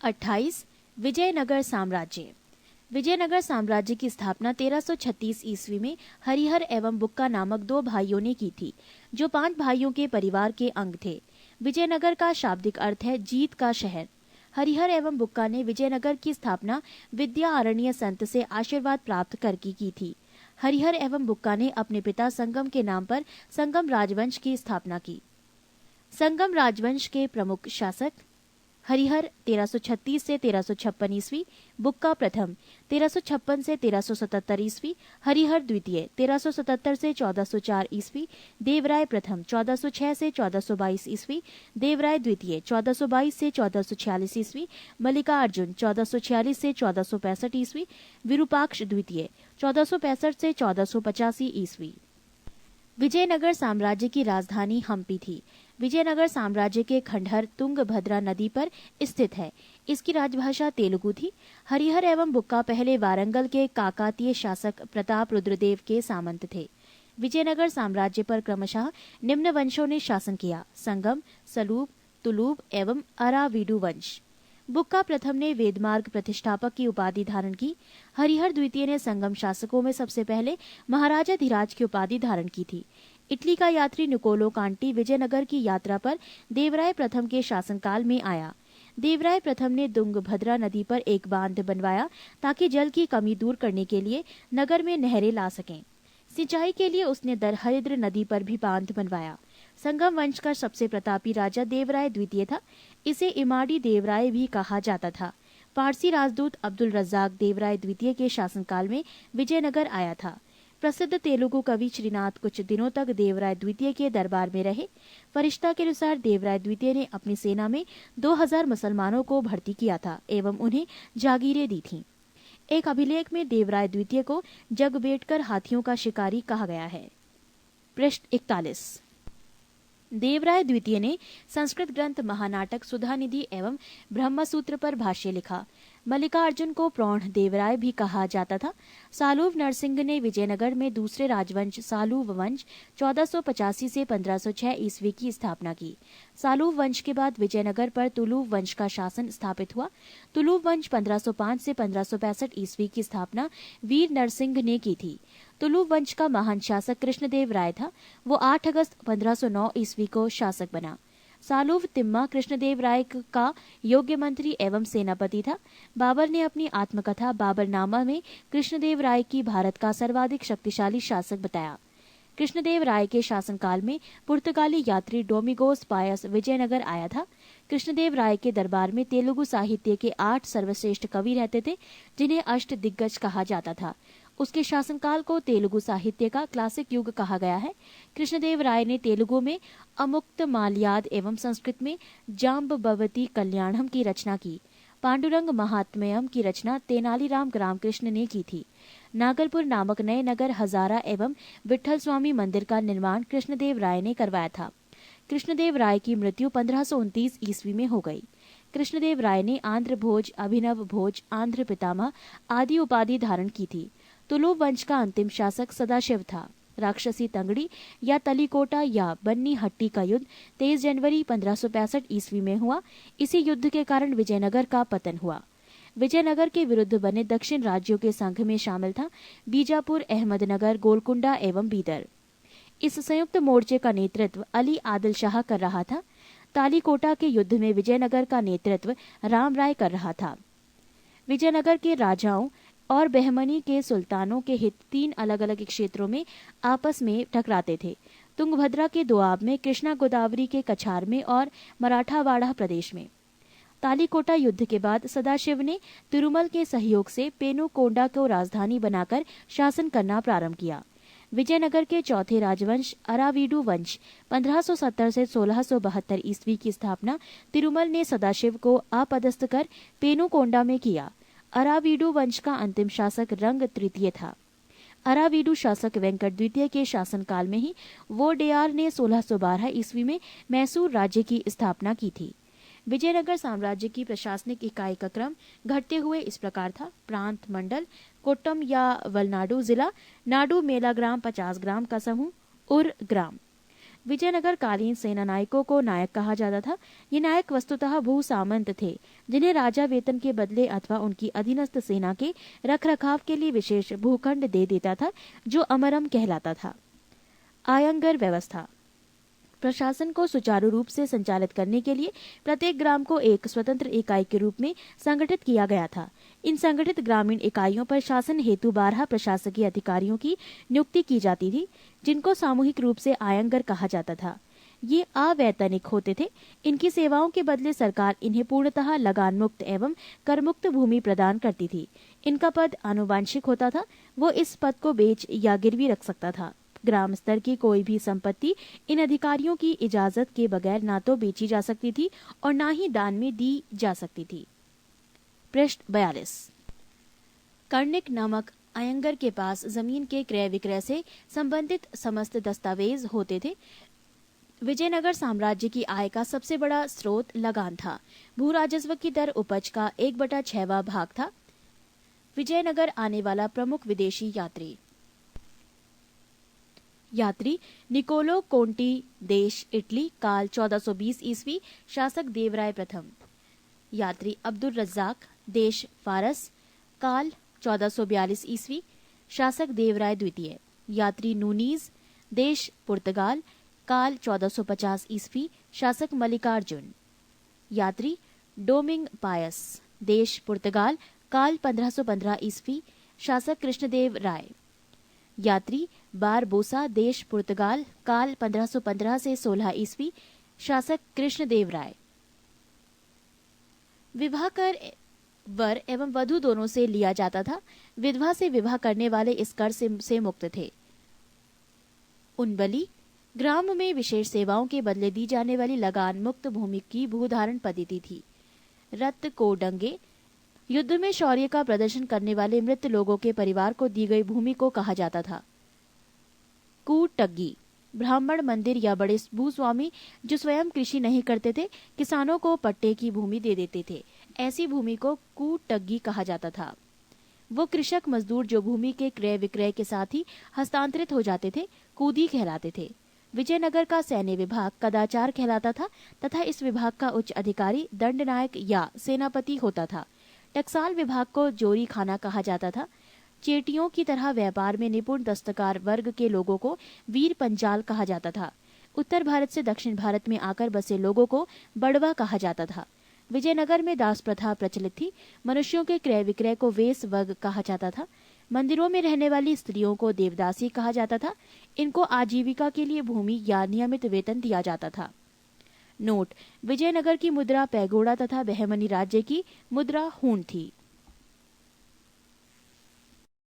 28 विजयनगर साम्राज्य। विजयनगर साम्राज्य की स्थापना 1336 ईस्वी में हरिहर एवं बुक्का नामक दो भाइयों ने की थी, जो 5 भाइयों के परिवार के अंग थे। विजयनगर का शाब्दिक अर्थ है जीत का शहर। हरिहर एवं बुक्का ने विजयनगर की स्थापना विद्यारण्य संत से आशीर्वाद प्राप्त करके की थी। हरिहर एवं बुक्का ने अपने पिता संगम के नाम पर संगम राजवंश की स्थापना की। संगम राजवंश के प्रमुख शासक हरिहर 1336 से 1356 ईस्वी, बुक्का प्रथम 1356 से 1377 ईस्वी, हरिहर द्वितीय 1377 से 1404 ईस्वी, देवराय प्रथम 1406 से 1422 ईस्वी, देवराय द्वितीय 1422 से 1446 ईस्वी, मल्लिकार्जुन 1446 से 1465 ईस्वी, विरूपाक्ष द्वितीय 1465 से 1485 ईस्वी। विजयनगर साम्राज्य की राजधानी हम्पी थी। विजयनगर साम्राज्य के खंडहर तुंगभद्रा नदी पर स्थित है। इसकी राजभाषा तेलुगु थी। हरिहर एवं बुक्का पहले वारंगल के काकातीय शासक प्रताप रुद्रदेव के सामंत थे। विजयनगर साम्राज्य पर क्रमशः निम्न वंशों ने शासन किया: संगम, सलूब, तुलूब एवं अराविडु वंश। बुक्का प्रथम ने वेदमार्ग प्रतिष्ठापक की उपाधि धारण की। हरिहर द्वितीय ने संगम शासकों में सबसे पहले महाराजा धीराज की उपाधि धारण की थी। इटली का यात्री निकोलो कांटी विजयनगर की यात्रा पर देवराय प्रथम के शासनकाल में आया। देवराय प्रथम ने तुंगभद्रा नदी पर एक बांध बनवाया ताकि जल की कमी दूर करने के लिए नगर में नहरें ला सकें। सिंचाई के लिए उसने दरहरिद्र नदी पर भी बांध बनवाया। संगम वंश का सबसे प्रतापी राजा देवराय द्वितीय था। इसे इमाड़ी देवराय भी कहा जाता था। फारसी राजदूत अब्दुल रज्जाक देवराय द्वितीय के शासनकाल में विजयनगर आया था। प्रसिद्ध तेलुगु कवि श्रीनाथ कुछ दिनों तक देवराय द्वितीय के दरबार में रहे। फरिश्ता के अनुसार देवराय द्वितीय ने अपनी सेना में 2000 मुसलमानों को भर्ती किया था एवं उन्हें जागीरें दी थीं। एक अभिलेख में देवराय द्वितीय को जगबेटकर हाथियों का शिकारी कहा गया है। पृष्ठ 41। देवराय द्वितीय ने संस्कृत ग्रंथ महानाटक सुधानिधि एवं ब्रह्मसूत्र पर भाष्य लिखा। मल्लिकार्जुन को प्रौढ़ देवराय भी कहा जाता था। सालूव नरसिंह ने विजयनगर में दूसरे राजवंश सालूव वंश 1485 से 1506 ईस्वी की स्थापना की। सालूव वंश के बाद विजयनगर पर तुलुव वंश का शासन स्थापित हुआ। तुलुव वंश 1505 से 1565 ईस्वी की स्थापना वीर नरसिंह ने की थी। तुलुव वंश का महान शासक कृष्णदेव राय था। वो 8 अगस्त 1509 ईस्वी को शासक बना। सालूव तिम्मा कृष्णदेव राय का योग्य मंत्री एवं सेनापति था। बाबर ने अपनी आत्मकथा बाबरनामा में कृष्णदेव राय की भारत का सर्वाधिक शक्तिशाली शासक बताया। कृष्णदेव राय के शासनकाल में पुर्तगाली यात्री डोमिगोस पायस विजयनगर आया था। कृष्णदेव राय के दरबार में तेलुगु साहित्य के 8 सर्वश्रेष्ठ कवि रहते थे, जिन्हें अष्ट दिग्गज कहा जाता था। उसके शासनकाल को तेलुगु साहित्य का क्लासिक युग कहा गया है। कृष्णदेव राय ने तेलुगु में अमुक्त माल्याद एवं संस्कृत में जाम्बवती कल्याणम की रचना की। पांडुरंग महात्म्यम की रचना तेनालीराम रामकृष्ण ने की थी। नागलपुर नामक नए नगर हजारा एवं विठल स्वामी मंदिर का निर्माण कृष्णदेव राय ने करवाया था। कृष्णदेव राय की मृत्यु 1529 ईस्वी में हो गई। कृष्णदेव राय ने आंध्र भोज, अभिनव भोज, आंध्र पितामह आदि उपाधि धारण की थी। तुलुव वंश का अंतिम शासक सदाशिव था। राक्षसी तंगड़ी या तलीकोटा या बन्नी हट्टी का युद्ध 23 जनवरी 1565 ईस्वी में हुआ। इसी युद्ध के कारण विजयनगर का पतन हुआ। विजयनगर के विरुद्ध बने दक्षिण राज्यों के संघ में शामिल था बीजापुर, अहमदनगर, गोलकुंडा एवं बीदर। इस संयुक्त मोर्चे का नेतृत्व अली आदिल शाह कर रहा था। तालीकोटा के युद्ध में विजयनगर का नेतृत्व राम राय कर रहा था। विजयनगर के राजाओं और बहमनी के सुल्तानों के हित 3 अलग अलग क्षेत्रों में आपस में टकराते थे। तुंगभद्रा के दोआब में, कृष्णा गोदावरी के कछार में और मराठावाड़ा प्रदेश में। तालीकोटा युद्ध के बाद सदाशिव ने तिरुमल के सहयोग से पेनुकोंडा को राजधानी बनाकर शासन करना प्रारंभ किया। विजयनगर के चौथे राजवंश अराविडु वंश 1570 से 1672 ईस्वी की स्थापना तिरुमल ने सदाशिव को अपदस्थ कर पेनुकोंडा में किया। अराविडु वंश का अंतिम शासक रंग तृतीय था। अराविडु शासक वेंकट द्वितीय के शासनकाल में ही वोडेयार ने 1612 ईस्वी में मैसूर राज्य की स्थापना की थी। विजयनगर साम्राज्य की प्रशासनिक इकाई का क्रम घटते हुए इस प्रकार था: प्रांत मंडल, कोट्टम या वलनाडु जिला, नाडु मेला ग्राम 50 ग्राम का समूह, उर ग्राम। विजयनगर कालीन सेना नायकों को नायक कहा जाता था। ये नायक वस्तुतः भू सामंत थे, जिन्हें राजा वेतन के बदले अथवा उनकी अधीनस्थ सेना के रखरखाव के लिए विशेष भूखंड दे देता था, जो अमरम कहलाता था। आयंगर व्यवस्था। प्रशासन को सुचारू रूप से संचालित करने के लिए प्रत्येक ग्राम को एक स्वतंत्र इकाई के रूप में संगठित किया गया था। इन संगठित ग्रामीण इकाइयों पर शासन हेतु 12 प्रशासकीय अधिकारियों की नियुक्ति की जाती थी, जिनको सामूहिक रूप से आयंगर कहा जाता था। ये अवैतनिक होते थे। इनकी सेवाओं के बदले सरकार इन्हें पूर्णतः लगान मुक्त एवं कर मुक्त भूमि प्रदान करती थी। इनका पद आनुवांशिक होता था। वो इस पद को बेच या गिरवी रख सकता था। ग्राम स्तर की कोई भी संपत्ति इन अधिकारियों की इजाजत के बगैर ना तो बेची जा सकती थी और ना ही दान में दी जा सकती थी। पृष्ठ 42। कर्णिक नामक अयंगर के पास जमीन के क्रय विक्रय से संबंधित समस्त दस्तावेज होते थे। विजयनगर साम्राज्य की आय का सबसे बड़ा स्रोत लगान था। भू राजस्व की दर उपज का 1/6वां भाग था। विजयनगर आने वाला प्रमुख विदेशी यात्री निकोलो कोंटी, देश इटली, काल 1420 ईस्वी, शासक देवराय प्रथम। यात्री अब्दुल रज्जाक, देश फारस, काल 1442 ईस्वी, शासक देवराय द्वितीय। यात्री नूनीज, देश पुर्तगाल, काल 1450 ईस्वी, शासक मल्लिकार्जुन। यात्री डोमिंग पायस, देश पुर्तगाल, काल 1515 ईस्वी, शासक कृष्णदेव राय। यात्री बारबोसा, देश पुर्तगाल, काल 1515 से 16 ईस्वी, शासक कृष्णदेव राय। विवाह कर वर एवं वधू दोनों से लिया जाता था। विधवा से विवाह करने वाले इस कर से मुक्त थे। उनबली ग्राम में विशेष सेवाओं के बदले दी जाने वाली लगान मुक्त भूमि की भूधारण पद्धति थी। रत को डंगे, युद्ध में शौर्य का प्रदर्शन करने वाले मृत लोगों के परिवार को दी गई भूमि को कहा जाता था। कूटग्गी, ब्राह्मण, मंदिर या बड़े भूस्वामी जो स्वयं कृषि नहीं करते थे, किसानों को पट्टे की भूमि दे देते थे। ऐसी भूमि को कूटग्गी कहा जाता था। वो कृषक मजदूर जो भूमि के क्रय विक्रय के साथ ही हस्तांतरित हो जाते थे, कूदी कहलाते थे। विजयनगर का सैन्य विभाग कदाचार कहलाता था तथा इस विभाग का उच्च अधिकारी दंडनायक या सेनापति होता था। टकसाल विभाग को जोरी खाना कहा जाता था। चेटियों की तरह व्यापार में निपुण दस्तकार वर्ग के लोगों को वीर पंचाल कहा जाता था। उत्तर भारत से दक्षिण भारत में आकर बसे लोगों को बड़वा कहा जाता था। विजयनगर में दास प्रथा प्रचलित थी। मनुष्यों के क्रय विक्रय को वेश वर्ग कहा जाता था। मंदिरों में रहने वाली स्त्रियों को देवदासी कहा जाता था। इनको आजीविका के लिए भूमि या नियमित वेतन दिया जाता था। नोट: विजयनगर की मुद्रा पैगोड़ा तथा बहमनी राज्य की मुद्रा हूण थी।